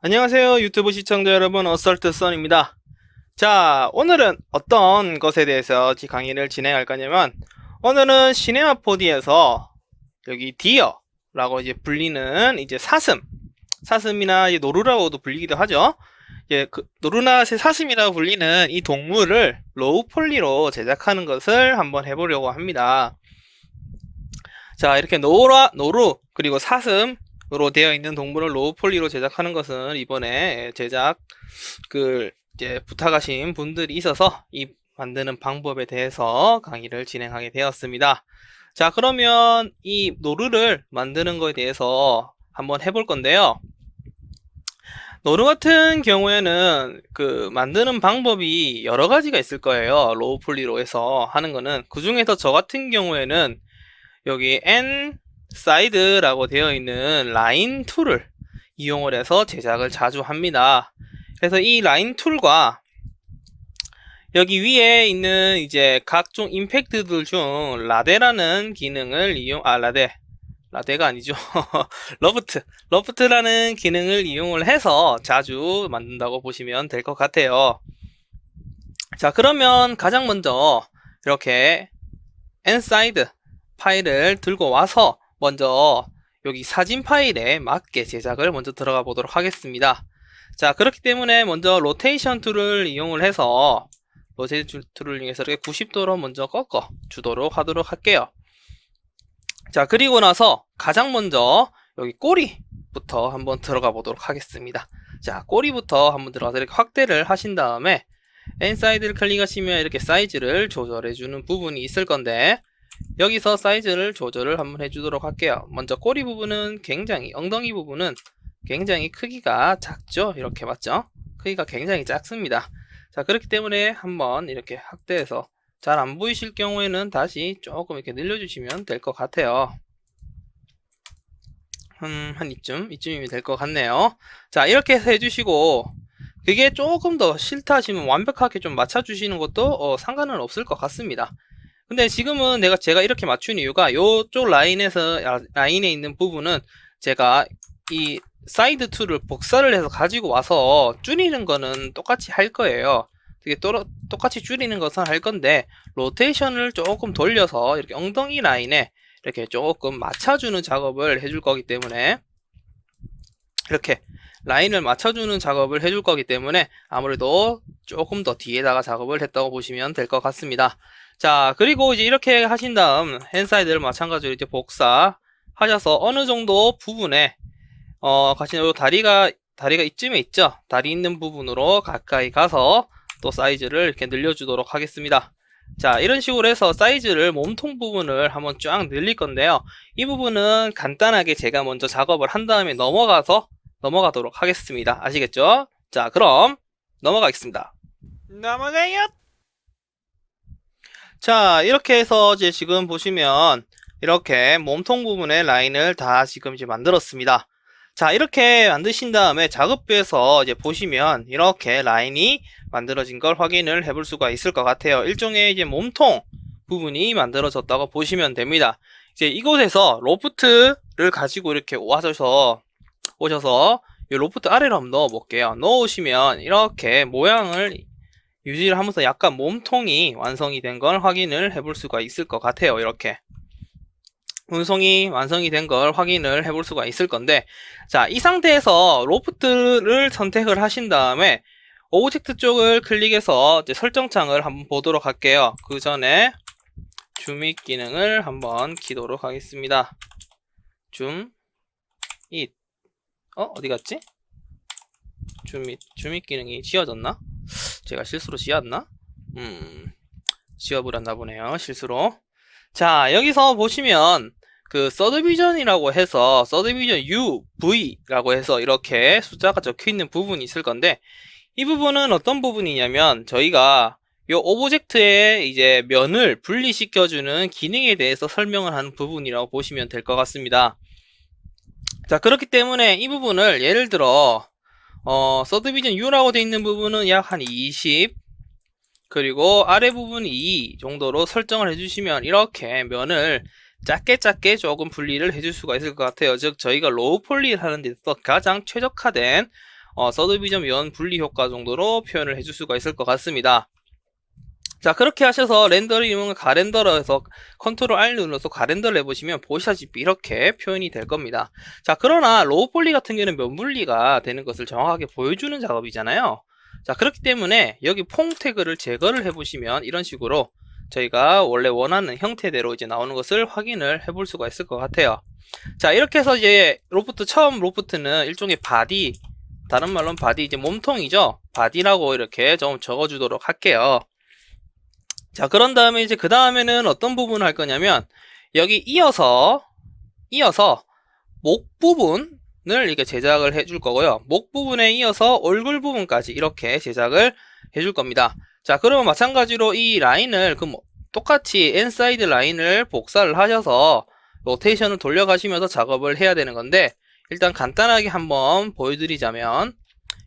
안녕하세요 유튜브 시청자 여러분, 어설트 선입니다. 자, 오늘은 어떤 것에 대해서 강의를 진행할 거냐면, 오늘은 시네마 4D에서 여기 디어라고 이제 불리는 이제 사슴이나 이제 노루라고도 불리기도 하죠. 노루나 사슴이라고 불리는 이 동물을 로우 폴리로 제작하는 것을 한번 해보려고 합니다. 자, 이렇게 노루 그리고 사슴으로 되어 있는 동물을 로우 폴리로 제작하는 것은 이번에 제작 이제 부탁하신 분들이 있어서 이 만드는 방법에 대해서 강의를 진행하게 되었습니다. 자, 그러면 이 노루를 만드는 것에 대해서 한번 해볼 건데요. 노루 같은 경우에는 만드는 방법이 여러 가지가 있을 거예요. 로우 폴리로 해서 하는 거는. 그 중에서 저 같은 경우에는 여기 N 사이드라고 되어 있는 라인 툴을 이용을 해서 제작을 자주 합니다. 그래서 이 라인 툴과 여기 위에 있는 이제 각종 임팩트들 중 라데라는 기능을 라데가 아니죠. 러프트라는 기능을 이용을 해서 자주 만든다고 보시면 될 것 같아요. 자, 그러면 가장 먼저 이렇게 N사이드 파일을 들고 와서 먼저 여기 사진 파일에 맞게 제작을 먼저 들어가 보도록 하겠습니다. 자, 그렇기 때문에 먼저 로테이션 툴을 이용을 해서 이렇게 90도로 먼저 꺾어 주도록 하도록 할게요. 자, 그리고 나서 가장 먼저 여기 꼬리부터 한번 들어가 보도록 하겠습니다. 자, 꼬리부터 한번 들어가서 이렇게 확대를 하신 다음에 N사이드를 클릭하시면 이렇게 사이즈를 조절해 주는 부분이 있을 건데, 여기서 사이즈를 조절을 한번 해주도록 할게요. 먼저 꼬리 부분은 엉덩이 부분은 굉장히 크기가 작죠? 이렇게 맞죠? 크기가 굉장히 작습니다. 자, 그렇기 때문에 한번 이렇게 확대해서 잘 안 보이실 경우에는 다시 조금 이렇게 늘려주시면 될 것 같아요. 한 이쯤이면 될 것 같네요. 자, 이렇게 해서 해주시고, 그게 조금 더 싫다 하시면 완벽하게 좀 맞춰주시는 것도 상관은 없을 것 같습니다. 근데 지금은 제가 이렇게 맞춘 이유가, 요쪽 라인에 있는 부분은 제가 이 사이드 툴을 복사를 해서 가지고 와서 줄이는 거는 똑같이 할 거예요. 똑같이 줄이는 것은 할 건데, 로테이션을 조금 돌려서 이렇게 엉덩이 라인에 이렇게 조금 맞춰주는 작업을 해줄 거기 때문에, 이렇게 라인을 맞춰주는 작업을 해줄 거기 때문에 아무래도 조금 더 뒤에다가 작업을 했다고 보시면 될 것 같습니다. 자, 그리고 이제 이렇게 하신 다음 핸사이드를 마찬가지로 이제 복사하셔서 어느 정도 부분에 가신 요 다리가 이쯤에 있죠. 다리 있는 부분으로 가까이 가서 또 사이즈를 이렇게 늘려주도록 하겠습니다. 자, 이런 식으로 해서 사이즈를 몸통 부분을 한번 쫙 늘릴 건데요. 이 부분은 간단하게 제가 먼저 작업을 한 다음에 넘어가도록 하겠습니다. 아시겠죠? 자, 그럼 넘어가겠습니다. 넘어가요. 자, 이렇게 해서 이제 지금 보시면 이렇게 몸통 부분의 라인을 다 지금 이제 만들었습니다. 자, 이렇게 만드신 다음에 작업부에서 이제 보시면 이렇게 라인이 만들어진 걸 확인을 해볼 수가 있을 것 같아요. 일종의 이제 몸통 부분이 만들어졌다고 보시면 됩니다. 이제 이곳에서 로프트를 가지고 이렇게 오셔서 이 로프트 아래로 한번 넣어 볼게요. 넣으시면 이렇게 모양을 유지를 하면서 약간 몸통이 완성이 된 걸 확인을 해볼 수가 있을 것 같아요. 이렇게 몸통이 완성이 된 걸 확인을 해볼 수가 있을 건데, 자, 이 상태에서 로프트를 선택을 하신 다음에 오브젝트 쪽을 클릭해서 이제 설정창을 한번 보도록 할게요. 그 전에 줌잇 기능을 한번 키도록 하겠습니다. 줌잇 어디 갔지? 줌잇 기능이 지워졌나? 제가 실수로 지웠나? 지워버렸나 보네요. 실수로. 자, 여기서 보시면 서드비전이라고 해서 서드비전 U, V라고 해서 이렇게 숫자가 적혀 있는 부분이 있을 건데, 이 부분은 어떤 부분이냐면 저희가 요 오브젝트의 이제 면을 분리시켜주는 기능에 대해서 설명을 하는 부분이라고 보시면 될 것 같습니다. 자, 그렇기 때문에 이 부분을 예를 들어 서드비전 U라고 되어 있는 부분은 약 한 20, 그리고 아래 부분 2 정도로 설정을 해주시면 이렇게 면을 작게 조금 분리를 해줄 수가 있을 것 같아요. 즉 저희가 로우 폴리를 하는 데 있어서 가장 최적화된 서드비전 면 분리 효과 정도로 표현을 해줄 수가 있을 것 같습니다. 자, 그렇게 하셔서 렌더링을 가렌더러 해서 컨트롤 R 눌러서 가렌더를 해보시면 보시다시피 이렇게 표현이 될 겁니다. 자, 그러나 로우 폴리 같은 경우는 면 분리가 되는 것을 정확하게 보여주는 작업이잖아요. 자, 그렇기 때문에 여기 퐁 태그를 제거를 해보시면 이런 식으로 저희가 원래 원하는 형태대로 이제 나오는 것을 확인을 해볼 수가 있을 것 같아요. 자, 이렇게 해서 이제 처음 로프트는 일종의 바디, 다른 말로는 바디, 이제 몸통이죠. 바디라고 이렇게 좀 적어주도록 할게요. 자, 그런 다음에 이제 그 다음에는 어떤 부분을 할 거냐면 여기 이어서 목 부분을 이렇게 제작을 해줄 거고요. 목 부분에 이어서 얼굴 부분까지 이렇게 제작을 해줄 겁니다. 자, 그러면 마찬가지로 이 라인을 똑같이 엔사이드 라인을 복사를 하셔서 로테이션을 돌려가시면서 작업을 해야 되는 건데, 일단 간단하게 한번 보여드리자면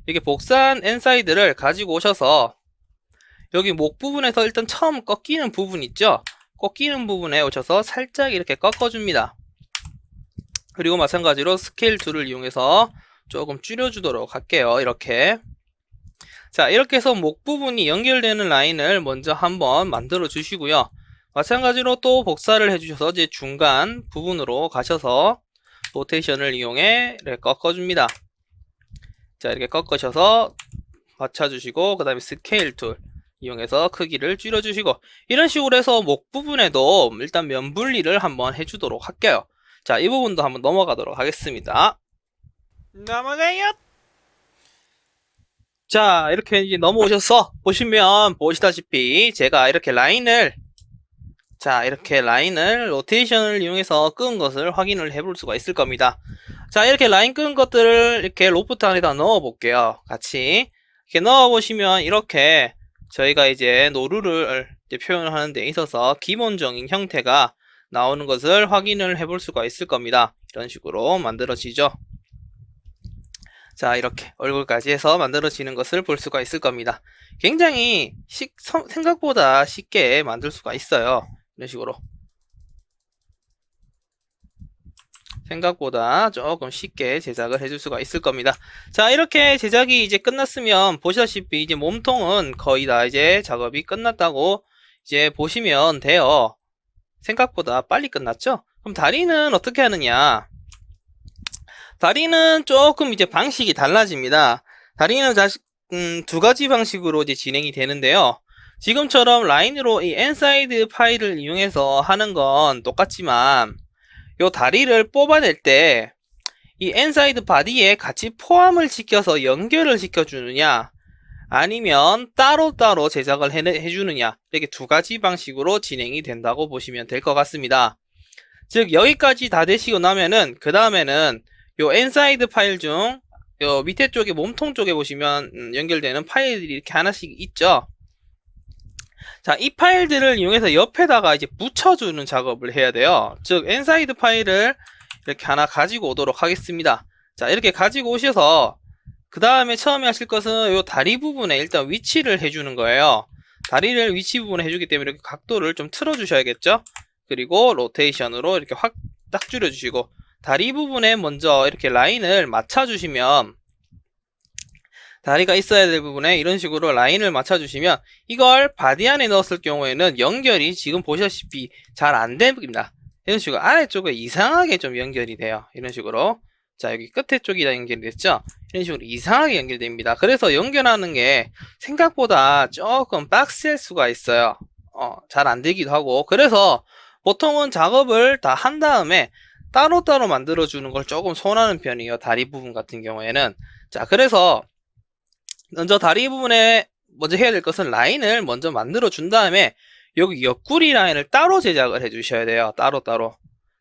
이렇게 복사한 엔사이드를 가지고 오셔서 여기 목 부분에서 일단 처음 꺾이는 부분 있죠? 꺾이는 부분에 오셔서 살짝 이렇게 꺾어줍니다. 그리고 마찬가지로 스케일 툴을 이용해서 조금 줄여주도록 할게요. 이렇게. 자, 이렇게 해서 목 부분이 연결되는 라인을 먼저 한번 만들어 주시고요. 마찬가지로 또 복사를 해주셔서 이제 중간 부분으로 가셔서 로테이션을 이용해 이렇게 꺾어줍니다. 자, 이렇게 꺾으셔서 맞춰주시고, 그 다음에 스케일 툴 이용해서 크기를 줄여주시고, 이런 식으로 해서 목 부분에도 일단 면 분리를 한번 해주도록 할게요. 자, 이 부분도 한번 넘어가도록 하겠습니다. 넘어가요. 자, 이렇게 이제 넘어오셔서 보시면 보시다시피 제가 이렇게 라인을 로테이션을 이용해서 끄은 것을 확인을 해볼 수가 있을 겁니다. 자, 이렇게 라인 끄은 것들을 이렇게 로프트 안에다 넣어 볼게요. 같이 이렇게 넣어 보시면 이렇게 저희가 이제 노루를 이제 표현을 하는 데 있어서 기본적인 형태가 나오는 것을 확인을 해볼 수가 있을 겁니다. 이런 식으로 만들어지죠. 자, 이렇게 얼굴까지 해서 만들어지는 것을 볼 수가 있을 겁니다. 굉장히 생각보다 쉽게 만들 수가 있어요. 이런 식으로. 생각보다 조금 쉽게 제작을 해줄 수가 있을 겁니다. 자, 이렇게 제작이 이제 끝났으면 보시다시피 이제 몸통은 거의 다 이제 작업이 끝났다고 이제 보시면 돼요. 생각보다 빨리 끝났죠? 그럼 다리는 어떻게 하느냐? 다리는 조금 이제 방식이 달라집니다. 다리는 두 가지 방식으로 이제 진행이 되는데요. 지금처럼 라인으로 이 엔사이드 파일을 이용해서 하는 건 똑같지만 요 다리를 뽑아낼 때 이 엔사이드 바디에 같이 포함을 시켜서 연결을 시켜주느냐, 아니면 따로따로 제작을 해주느냐, 이렇게 두 가지 방식으로 진행이 된다고 보시면 될 것 같습니다. 즉, 여기까지 다 되시고 나면은 그 다음에는 요 엔사이드 파일 중 요 밑에 쪽에 몸통 쪽에 보시면 연결되는 파일들이 이렇게 하나씩 있죠. 자, 이 파일들을 이용해서 옆에다가 이제 붙여주는 작업을 해야 돼요. 즉, 엔사이드 파일을 이렇게 하나 가지고 오도록 하겠습니다. 자, 이렇게 가지고 오셔서 그 다음에 처음에 하실 것은 요 다리 부분에 일단 위치를 해주는 거예요. 다리를 위치 부분에 해주기 때문에 이렇게 각도를 좀 틀어 주셔야겠죠. 그리고 로테이션으로 이렇게 확 딱 줄여주시고, 다리 부분에 먼저 이렇게 라인을 맞춰주시면, 다리가 있어야 될 부분에 이런 식으로 라인을 맞춰주시면 이걸 바디 안에 넣었을 경우에는 연결이 지금 보시다시피 잘 안 됩니다. 이런 식으로 아래쪽에 이상하게 좀 연결이 돼요. 이런 식으로. 자, 여기 끝에 쪽이 다 연결이 됐죠? 이런 식으로 이상하게 연결됩니다. 그래서 연결하는 게 생각보다 조금 빡셀 수가 있어요. 잘 안 되기도 하고. 그래서 보통은 작업을 다 한 다음에 따로따로 만들어주는 걸 조금 선호하는 편이에요. 다리 부분 같은 경우에는. 자, 그래서 먼저 다리 부분에 먼저 해야 될 것은 라인을 먼저 만들어 준 다음에 여기 옆구리 라인을 따로 제작을 해 주셔야 돼요. 따로따로.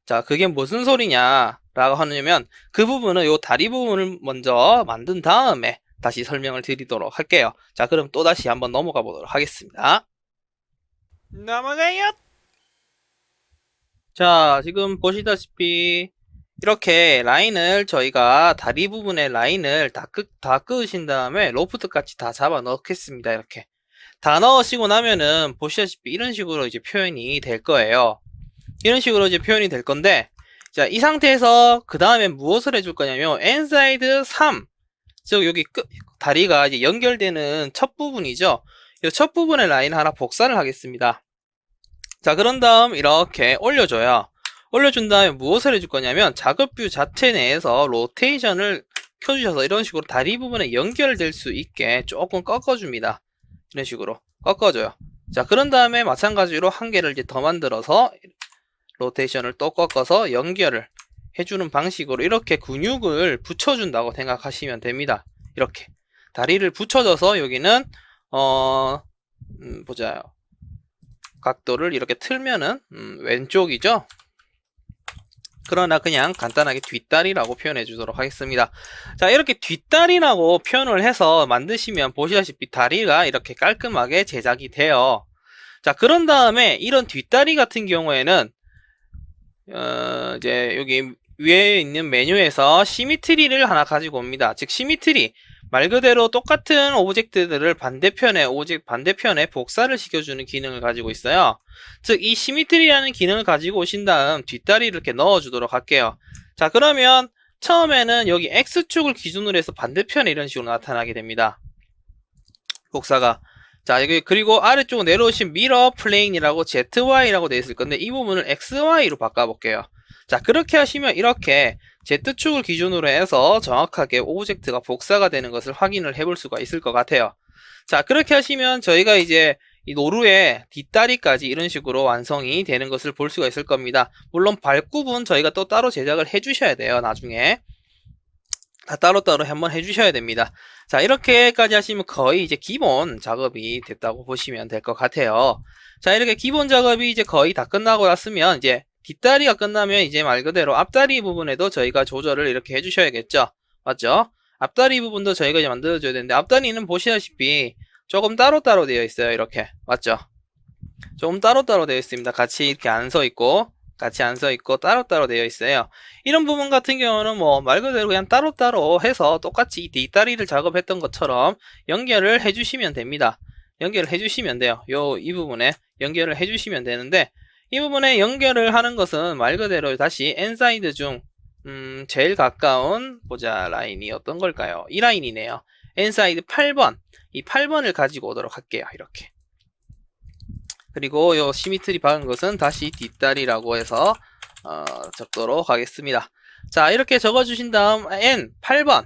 자, 그게 무슨 소리냐 라고 하냐면 그 부분은 요 다리 부분을 먼저 만든 다음에 다시 설명을 드리도록 할게요. 자, 그럼 또다시 한번 넘어가 보도록 하겠습니다. 넘어가요. 자, 지금 보시다시피 이렇게 라인을 저희가 다리 부분에 라인을 다 끄신 다음에 로프트 같이 다 잡아 넣겠습니다. 이렇게 다 넣으시고 나면은 보시다시피 이런 식으로 이제 표현이 될 거예요. 이런 식으로 이제 표현이 될 건데, 자, 이 상태에서 그 다음에 무엇을 해줄 거냐면 엔사이드 3, 즉 여기 다리가 이제 연결되는 첫 부분이죠. 이 첫 부분의 라인 하나 복사를 하겠습니다. 자, 그런 다음 이렇게 올려줘요. 올려준 다음에 무엇을 해줄 거냐면 작업뷰 자체 내에서 로테이션을 켜주셔서 이런 식으로 다리 부분에 연결될 수 있게 조금 꺾어줍니다. 이런 식으로 꺾어줘요. 자, 그런 다음에 마찬가지로 한 개를 이제 더 만들어서 로테이션을 또 꺾어서 연결을 해주는 방식으로 이렇게 근육을 붙여준다고 생각하시면 됩니다. 이렇게 다리를 붙여줘서 여기는 보자요. 각도를 이렇게 틀면은 왼쪽이죠. 그러나 그냥 간단하게 뒷다리라고 표현해 주도록 하겠습니다. 자, 이렇게 뒷다리라고 표현을 해서 만드시면 보시다시피 다리가 이렇게 깔끔하게 제작이 돼요. 자, 그런 다음에 이런 뒷다리 같은 경우에는 이제 여기 위에 있는 메뉴에서 시미트리를 하나 가지고 옵니다. 즉 시미트리, 말 그대로 똑같은 오브젝트들을 반대편에 복사를 시켜주는 기능을 가지고 있어요. 즉 이 시미트리라는 기능을 가지고 오신 다음 뒷다리를 이렇게 넣어주도록 할게요. 자, 그러면 처음에는 여기 X축을 기준으로 해서 반대편에 이런 식으로 나타나게 됩니다. 복사가. 자, 여기 그리고 아래쪽으로 내려오신 미러 플레인이라고 ZY라고 되어 있을 건데 이 부분을 XY로 바꿔볼게요. 자, 그렇게 하시면 이렇게 Z축을 기준으로 해서 정확하게 오브젝트가 복사가 되는 것을 확인을 해볼 수가 있을 것 같아요. 자, 그렇게 하시면 저희가 이제 이 노루의 뒷다리까지 이런 식으로 완성이 되는 것을 볼 수가 있을 겁니다. 물론 발굽은 저희가 또 따로 제작을 해 주셔야 돼요. 나중에 다 따로따로 한번 해주셔야 됩니다. 자, 이렇게까지 하시면 거의 이제 기본 작업이 됐다고 보시면 될 것 같아요. 자, 이렇게 기본 작업이 이제 거의 다 끝나고 났으면 이제 뒷다리가 끝나면 이제 말 그대로 앞다리 부분에도 저희가 조절을 이렇게 해주셔야겠죠. 맞죠? 앞다리 부분도 저희가 이제 만들어줘야 되는데 앞다리는 보시다시피 조금 따로따로 되어 있어요. 이렇게. 맞죠? 조금 따로따로 되어 있습니다. 같이 이렇게 안 서 있고 따로따로 되어 있어요. 이런 부분 같은 경우는 뭐 말 그대로 그냥 따로따로 해서 똑같이 뒷다리를 작업했던 것처럼 연결을 해주시면 됩니다. 연결을 해주시면 돼요. 이 부분에 연결을 해주시면 되는데 이 부분에 연결을 하는 것은 말 그대로 다시 N사이드 중 제일 가까운 라인이 어떤 걸까요? 이 라인이네요. N사이드 8번 이 8번을 가지고 오도록 할게요. 이렇게. 그리고 요 시미트리 박은 것은 다시 뒷다리라고 해서 적도록 하겠습니다. 자, 이렇게 적어주신 다음 N8번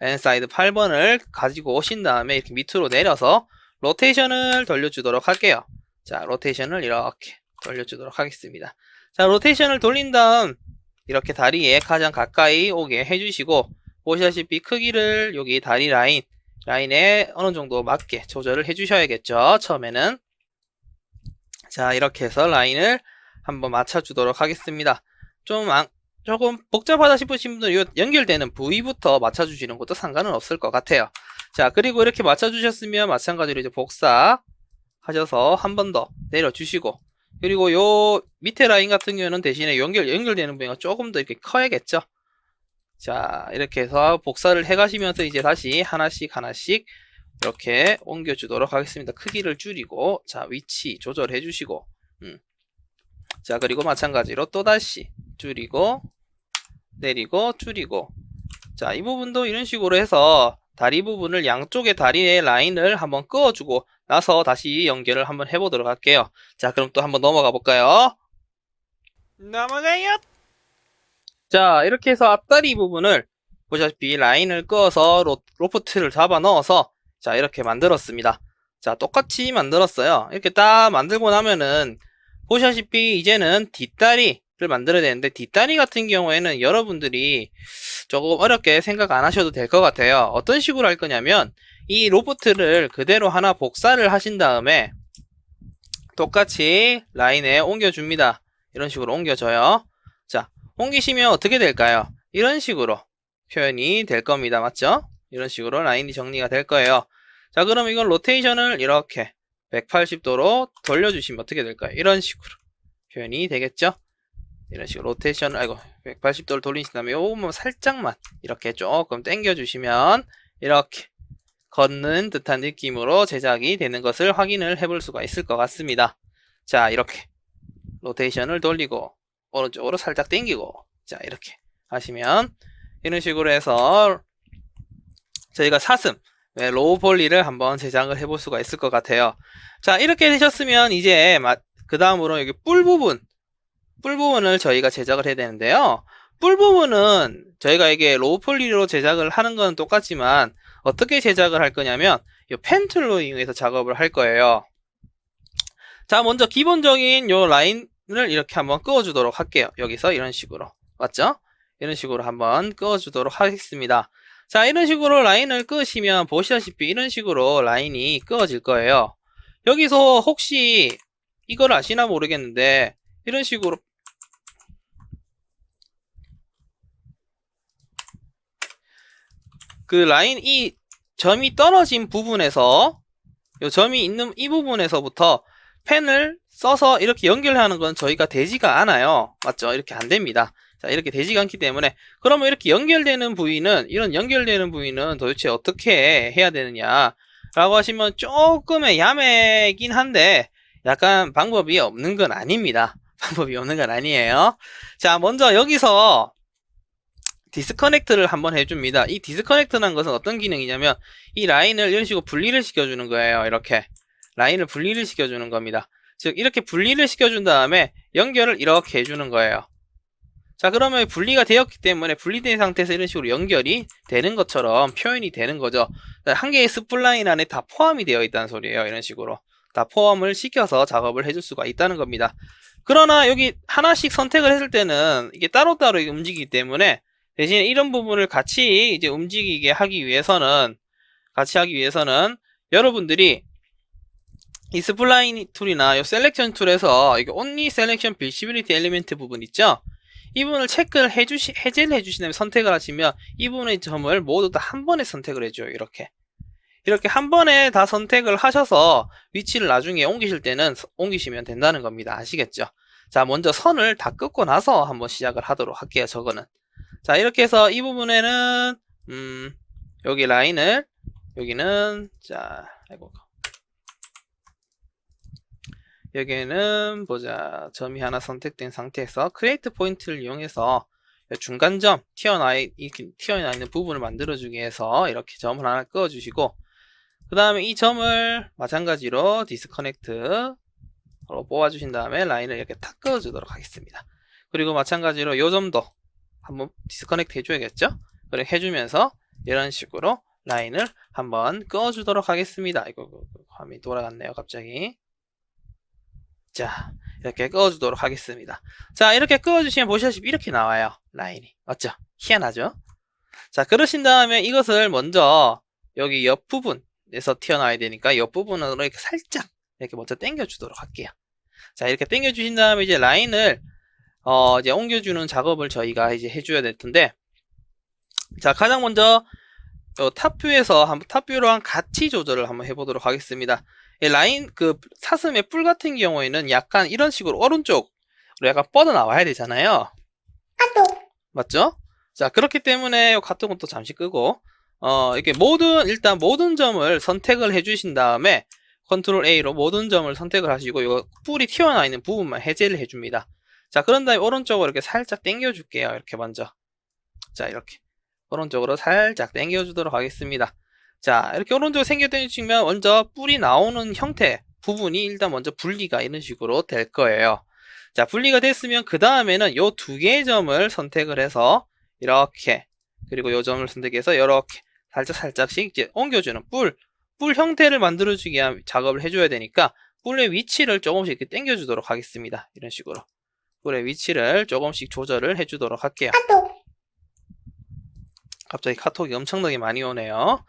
N 사이드 8번을 가지고 오신 다음에 이렇게 밑으로 내려서 로테이션을 돌려주도록 할게요. 자, 로테이션을 이렇게 돌려주도록 하겠습니다. 자, 로테이션을 돌린 다음 이렇게 다리에 가장 가까이 오게 해주시고 보시다시피 크기를 여기 다리 라인에 어느 정도 맞게 조절을 해주셔야겠죠. 처음에는. 자, 이렇게 해서 라인을 한번 맞춰주도록 하겠습니다. 조금 복잡하다 싶으신 분들은 연결되는 부위부터 맞춰주시는 것도 상관은 없을 것 같아요. 자, 그리고 이렇게 맞춰주셨으면 마찬가지로 이제 복사 하셔서 한 번 더 내려주시고 그리고 요 밑에 라인 같은 경우는 대신에 연결되는 부위가 조금 더 이렇게 커야겠죠. 자, 이렇게 해서 복사를 해가시면서 이제 다시 하나씩 이렇게 옮겨주도록 하겠습니다. 크기를 줄이고, 자, 위치 조절해 주시고, 자, 그리고 마찬가지로 또다시 줄이고, 내리고, 줄이고, 자, 이 부분도 이런 식으로 해서 다리 부분을 양쪽의 다리의 라인을 한번 그어주고 나서 다시 연결을 한번 해보도록 할게요. 자, 그럼 또 한번 넘어가 볼까요? 넘어가요! 자, 이렇게 해서 앞다리 부분을 보시다시피 라인을 그어서 로프트를 잡아 넣어서 자, 이렇게 만들었습니다. 자, 똑같이 만들었어요. 이렇게 딱 만들고 나면은 보시다시피 이제는 뒷다리를 만들어야 되는데 뒷다리 같은 경우에는 여러분들이 조금 어렵게 생각 안 하셔도 될 것 같아요. 어떤 식으로 할 거냐면 이 로프트를 그대로 하나 복사를 하신 다음에 똑같이 라인에 옮겨줍니다. 이런 식으로 옮겨줘요. 자, 옮기시면 어떻게 될까요? 이런 식으로 표현이 될 겁니다. 맞죠? 이런 식으로 라인이 정리가 될 거예요. 자, 그럼 이건 로테이션을 이렇게 180도로 돌려주시면 어떻게 될까요? 이런 식으로 표현이 되겠죠? 이런 식으로 로테이션을 180도를 돌리신 다음에 요 부분 살짝만 이렇게 조금 당겨주시면 이렇게 걷는 듯한 느낌으로 제작이 되는 것을 확인을 해볼 수가 있을 것 같습니다. 자, 이렇게 로테이션을 돌리고 오른쪽으로 살짝 당기고 자, 이렇게 하시면 이런 식으로 해서 저희가 사슴, 로우 폴리를 한번 제작을 해볼 수가 있을 것 같아요. 자, 이렇게 되셨으면 이제 그 다음으로 여기 뿔 부분을 저희가 제작을 해야 되는데요. 뿔 부분은 저희가 이게 로우 폴리로 제작을 하는 건 똑같지만 어떻게 제작을 할 거냐면 이 펜 툴로 이용해서 작업을 할 거예요. 자, 먼저 기본적인 요 라인을 이렇게 한번 그어주도록 할게요. 여기서 이런 식으로. 맞죠? 이런 식으로 한번 그어주도록 하겠습니다. 자, 이런 식으로 라인을 그으시면 보시다시피 이런 식으로 라인이 그어질 거예요. 여기서 혹시 이걸 아시나 모르겠는데 이런 식으로 그 라인 이 점이 떨어진 부분에서 요 점이 있는 이 부분에서부터 펜을 써서 이렇게 연결하는 건 저희가 되지가 않아요. 맞죠? 이렇게 안 됩니다. 자, 이렇게 되지가 않기 때문에 그러면 이렇게 연결되는 부위는 이런 연결되는 부위는 도대체 어떻게 해야 되느냐 라고 하시면 조금의 야매긴 한데 약간 방법이 없는 건 아닙니다. 방법이 없는 건 아니에요. 자, 먼저 여기서 디스커넥트를 한번 해줍니다. 이 디스커넥트라는 것은 어떤 기능이냐면 이 라인을 이런 식으로 분리를 시켜주는 거예요. 이렇게 라인을 분리를 시켜주는 겁니다. 즉 이렇게 분리를 시켜준 다음에 연결을 이렇게 해주는 거예요. 자, 그러면 분리가 되었기 때문에 분리된 상태에서 이런 식으로 연결이 되는 것처럼 표현이 되는 거죠. 한 개의 스플라인 안에 다 포함이 되어 있다는 소리예요. 이런 식으로 다 포함을 시켜서 작업을 해줄 수가 있다는 겁니다. 그러나 여기 하나씩 선택을 했을 때는 이게 따로따로 움직이기 때문에 대신에 이런 부분을 같이 이제 움직이게 하기 위해서는 여러분들이 이 스플라인 툴이나 이 셀렉션 툴에서 이게 only selection visibility element 부분 있죠? 이 부분을 체크를 해제를 해주신 다음에 선택을 하시면 이 부분의 점을 모두 다 한 번에 선택을 해줘요. 이렇게 한 번에 다 선택을 하셔서 위치를 나중에 옮기실 때는 옮기시면 된다는 겁니다. 아시겠죠? 자, 먼저 선을 다 긋고 나서 한번 시작을 하도록 할게요. 저거는. 자, 이렇게 해서 이 부분에는 여기 라인을 여기는 자, 아이고. 여기에는 보자. 점이 하나 선택된 상태에서 크리에이트 포인트를 이용해서 중간점 튀어나와 있는 부분을 만들어주기 위해서 이렇게 점을 하나 그어주시고 그 다음에 이 점을 마찬가지로 디스커넥트로 뽑아주신 다음에 라인을 이렇게 탁 그어주도록 하겠습니다. 그리고 마찬가지로 이 점도 한번 디스커넥트 해줘야겠죠? 그리고 해주면서 이런 식으로 라인을 한번 그어주도록 하겠습니다. 이거 화면이 돌아갔네요. 갑자기. 자, 이렇게 그어주도록 하겠습니다. 자, 이렇게 그어주시면 보시다시피 이렇게 나와요. 라인이. 맞죠? 희한하죠? 자, 그러신 다음에 이것을 먼저 여기 옆부분에서 튀어나와야 되니까 옆부분으로 이렇게 살짝 이렇게 먼저 당겨주도록 할게요. 자, 이렇게 당겨주신 다음에 이제 라인을 이제 옮겨주는 작업을 저희가 이제 해줘야 될 텐데, 자, 가장 먼저 탑뷰랑 같이 조절을 한번 해보도록 하겠습니다. 라인 사슴의 뿔 같은 경우에는 약간 이런 식으로 오른쪽으로 약간 뻗어 나와야 되잖아요. 맞죠? 자, 그렇기 때문에 카톡은 또 잠시 끄고 이렇게 일단 모든 점을 선택을 해주신 다음에 컨트롤 A로 모든 점을 선택을 하시고 이거 뿔이 튀어나와 있는 부분만 해제를 해줍니다. 자, 그런 다음에 오른쪽으로 이렇게 살짝 당겨 줄게요. 이렇게 먼저. 자, 이렇게 오른쪽으로 살짝 당겨 주도록 하겠습니다. 자, 이렇게 오른쪽으로 당겨주시면 먼저 뿔이 나오는 형태 부분이 일단 먼저 분리가 이런 식으로 될 거예요. 자, 분리가 됐으면 그 다음에는 요 두 개의 점을 선택을 해서 이렇게, 그리고 요 점을 선택해서 이렇게 살짝씩 이제 옮겨주는 뿔 형태를 만들어주기 위한 작업을 해줘야 되니까 뿔의 위치를 조금씩 이렇게 당겨주도록 하겠습니다. 이런 식으로 뿔의 위치를 조금씩 조절을 해주도록 할게요. 갑자기 카톡이 엄청나게 많이 오네요.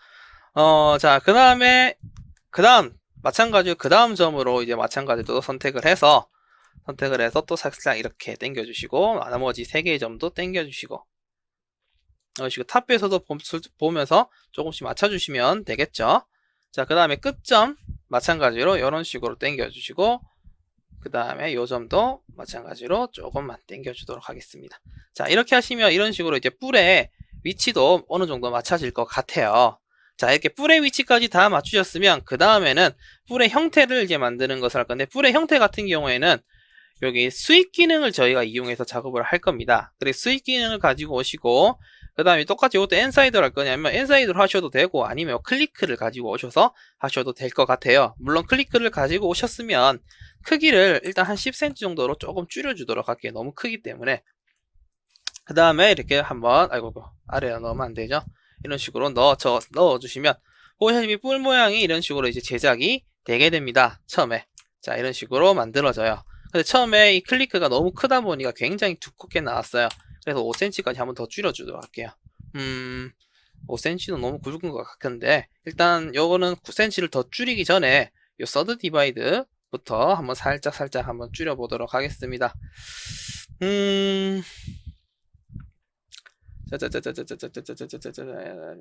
자, 그 다음 점으로 이제 마찬가지로 선택을 해서 또 살짝 이렇게 당겨주시고, 나머지 3개의 점도 당겨주시고, 탑뷰에서도 보면서 조금씩 맞춰주시면 되겠죠. 자, 그 다음에 끝점 마찬가지로 이런 식으로 당겨주시고, 그 다음에 요 점도 마찬가지로 조금만 당겨주도록 하겠습니다. 자, 이렇게 하시면 이런 식으로 이제 뿔의 위치도 어느 정도 맞춰질 것 같아요. 자, 이렇게 뿔의 위치까지 다 맞추셨으면 그 다음에는 뿔의 형태를 이제 만드는 것을 할 건데, 뿔의 형태 같은 경우에는 여기 스윕 기능을 저희가 이용해서 작업을 할 겁니다. 그래서 스윕 기능을 가지고 오시고 그 다음에 똑같이 이것도 엔사이드로 할 거냐면 엔사이드로 하셔도 되고 아니면 클리크를 가지고 오셔서 하셔도 될 것 같아요. 물론 클리크를 가지고 오셨으면 크기를 일단 한 10cm 정도로 조금 줄여주도록 할게요. 너무 크기 때문에. 그 다음에 이렇게 한번 아이고 아래에 넣으면 안 되죠. 이런 식으로 넣어주시면 보시다시피 뿔 모양이 이런 식으로 이제 제작이 되게 됩니다. 처음에. 자, 이런 식으로 만들어져요. 근데 처음에 이 클리크가 너무 크다 보니까 굉장히 두껍게 나왔어요. 그래서 5cm까지 한번 더 줄여주도록 할게요. 5cm는 너무 굵은 것 같은데 일단 요거는 9cm를 더 줄이기 전에 요 서드 디바이드부터 한번 살짝 한번 줄여보도록 하겠습니다.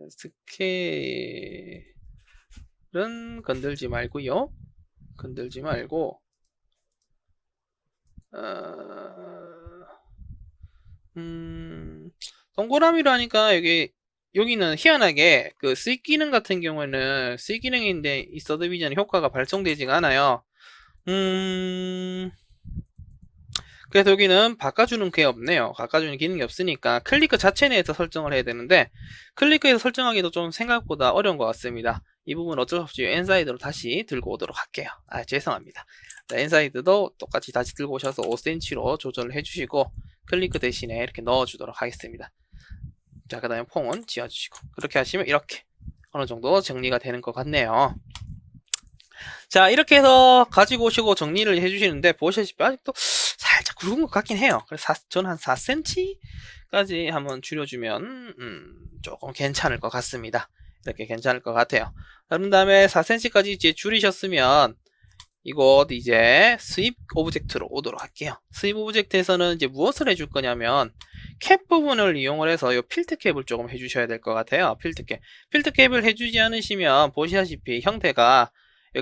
스케일은 건들지 말고요. 건들지 말고 동그라미로 하니까 여기는 희한하게 그 C 기능 같은 경우에는 C 기능인데 이 서드 비전 효과가 발송되지가 않아요. 그래서 여기는 바꿔주는 게 없네요. 바꿔주는 기능이 없으니까 클리크 자체 내에서 설정을 해야 되는데 클리크에서 설정하기도 좀 생각보다 어려운 것 같습니다. 이 부분 어쩔 수 없이 엔사이드로 다시 들고 오도록 할게요. 죄송합니다. 자, 엔사이드도 똑같이 다시 들고 오셔서 5cm로 조절을 해주시고 클리크 대신에 이렇게 넣어주도록 하겠습니다. 자, 그 다음에 퐁은 지워주시고 그렇게 하시면 이렇게 어느 정도 정리가 되는 것 같네요. 자, 이렇게 해서 가지고 오시고 정리를 해주시는데 보시다시피 아직도 살짝 굵은 것 같긴 해요. 그래서 저는 한 4cm까지 한번 줄여주면 조금 괜찮을 것 같습니다. 이렇게 괜찮을 것 같아요. 그런 다음에 4cm까지 이제 줄이셨으면 이곳 이제 스윕 오브젝트로 오도록 할게요. 스윕 오브젝트에서는 이제 무엇을 해줄 거냐면 캡 부분을 이용을 해서 이 필트 캡을 조금 해주셔야 될 것 같아요. 필트 캡을 해주지 않으시면 보시다시피 형태가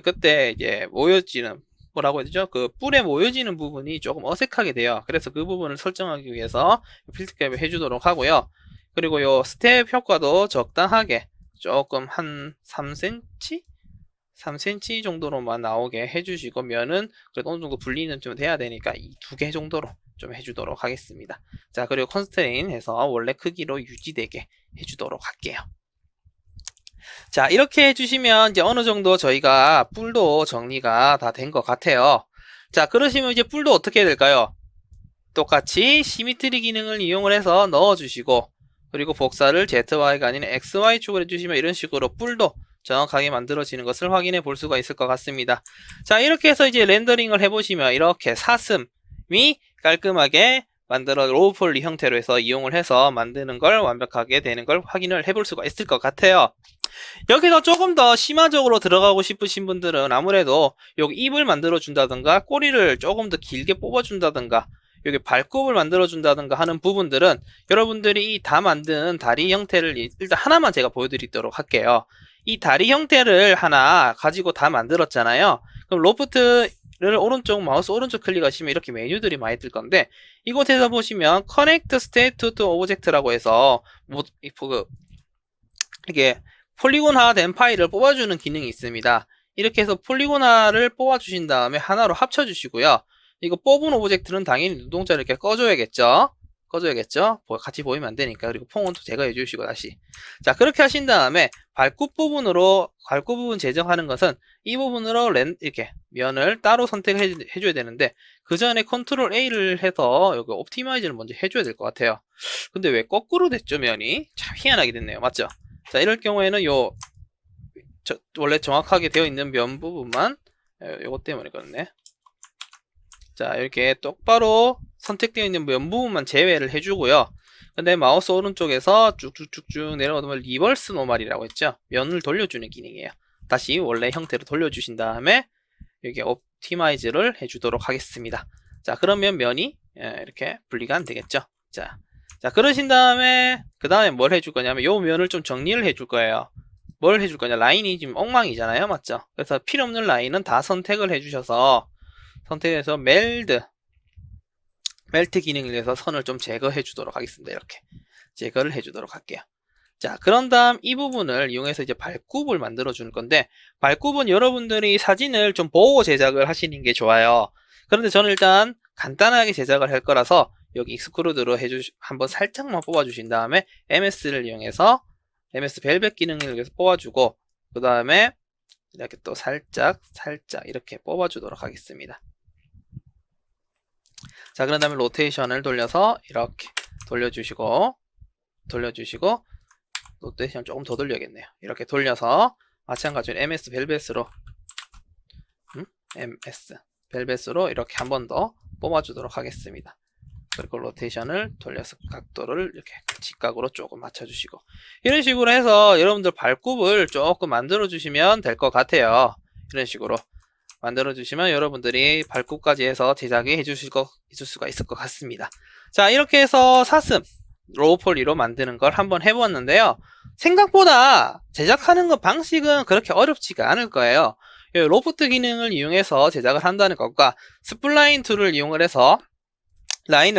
그때 이제 모여지는 뭐라고 해야 되죠? 그 뿔에 모여지는 부분이 조금 어색하게 돼요. 그래서 그 부분을 설정하기 위해서 필트 캡을 해주도록 하고요. 그리고 요 스텝 효과도 적당하게 조금 한 3cm? 3cm 정도로만 나오게 해주시고 면은 그래도 어느 정도 분리는 좀 돼야 되니까 이 2개 정도로 좀 해주도록 하겠습니다. 자, 그리고 컨스트레인 해서 원래 크기로 유지되게 해주도록 할게요. 자, 이렇게 해주시면 이제 어느 정도 저희가 뿔도 정리가 다 된 것 같아요. 자, 그러시면 이제 뿔도 어떻게 해야 될까요? 똑같이 시미트리 기능을 이용을 해서 넣어주시고 그리고 복사를 ZY가 아닌 XY축으로 해주시면 이런 식으로 뿔도 정확하게 만들어지는 것을 확인해 볼 수가 있을 것 같습니다. 자, 이렇게 해서 이제 렌더링을 해보시면 이렇게 사슴이 깔끔하게 만들어 로우 폴리 형태로 해서 이용을 해서 만드는 걸 완벽하게 되는 걸 확인을 해볼 수가 있을 것 같아요. 여기서 조금 더 심화적으로 들어가고 싶으신 분들은 아무래도 여기 입을 만들어 준다든가 꼬리를 조금 더 길게 뽑아 준다든가 여기 발굽을 만들어 준다든가 하는 부분들은 여러분들이 이 다 만든 다리 형태를 일단 하나만 제가 보여드리도록 할게요. 이 다리 형태를 하나 가지고 다 만들었잖아요. 그럼 로프트를 마우스 오른쪽 클릭하시면 이렇게 메뉴들이 많이 뜰 건데 이곳에서 보시면 Connect State to Object라고 해서 이게 폴리곤화된 파일을 뽑아주는 기능이 있습니다. 이렇게 해서 폴리곤화를 뽑아주신 다음에 하나로 합쳐주시고요. 이거 뽑은 오브젝트는 당연히 눈동자를 이렇게 꺼줘야겠죠. 같이 보이면 안 되니까. 그리고 퐁은 또 제거해 주시고 다시. 자, 그렇게 하신 다음에 발굽 부분 제정하는 것은 이 부분으로 이렇게 면을 따로 선택해 줘야 되는데 그 전에 컨트롤 A를 해서 여기 옵티마이즈를 먼저 해줘야 될 것 같아요. 근데 왜 거꾸로 됐죠, 면이? 참 희한하게 됐네요. 맞죠? 자, 이럴 경우에는 원래 정확하게 되어 있는 면 부분만 요것 때문에 그렇네. 자, 이렇게 똑바로 선택되어 있는 면 부분만 제외를 해주고요. 근데 마우스 오른쪽에서 쭉쭉쭉쭉 내려오면 리버스 노멀이라고 했죠. 면을 돌려주는 기능이에요. 다시 원래 형태로 돌려주신 다음에 여기 옵티마이즈를 해주도록 하겠습니다. 자, 그러면 면이 이렇게 분리가 안 되겠죠. 자, 그러신 다음에 그 다음에 뭘 해줄 거냐면 요 면을 좀 정리를 해줄 거예요. 뭘 해줄 거냐? 라인이 지금 엉망이잖아요, 맞죠? 그래서 필요 없는 라인은 다 선택을 해주셔서 선택해서 멜트 기능을 해서 선을 좀 제거해 주도록 하겠습니다. 이렇게 제거를 해 주도록 할게요. 자, 그런 다음 이 부분을 이용해서 이제 발굽을 만들어 주는 건데 발굽은 여러분들이 사진을 좀 보고 제작을 하시는 게 좋아요. 그런데 저는 일단 간단하게 제작을 할 거라서 여기 익스크루드로 한번 살짝만 뽑아주신 다음에 MS를 이용해서 MS 벨벳 기능을 이용해서 뽑아주고, 그 다음에 이렇게 또 살짝 이렇게 뽑아주도록 하겠습니다. 자, 그런 다음에 로테이션을 돌려서 이렇게 돌려주시고, 로테이션 조금 더 돌려야겠네요. 이렇게 돌려서 마찬가지로 MS 벨벳으로 이렇게 한 번 더 뽑아주도록 하겠습니다. 그리고 로테이션을 돌려서 각도를 이렇게 직각으로 조금 맞춰주시고, 이런 식으로 해서 여러분들 발굽을 조금 만들어 주시면 될 것 같아요. 이런 식으로 만들어 주시면 여러분들이 발굽까지 해서 제작해 해주실 수가 있을 것 같습니다. 자, 이렇게 해서 사슴 로우폴리로 만드는 걸 한번 해보았는데요. 생각보다 제작하는 것 방식은 그렇게 어렵지가 않을 거예요. 로프트 기능을 이용해서 제작을 한다는 것과 스플라인 툴을 이용을 해서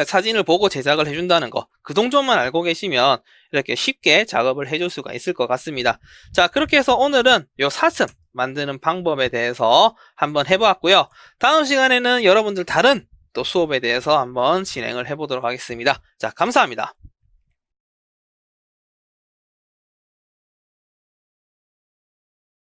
사진을 보고 제작을 해준다는 거, 그 정도만 알고 계시면 이렇게 쉽게 작업을 해줄 수가 있을 것 같습니다. 자, 그렇게 해서 오늘은 요 사슴 만드는 방법에 대해서 한번 해보았고요. 다음 시간에는 여러분들 다른 또 수업에 대해서 한번 진행을 해보도록 하겠습니다. 자, 감사합니다.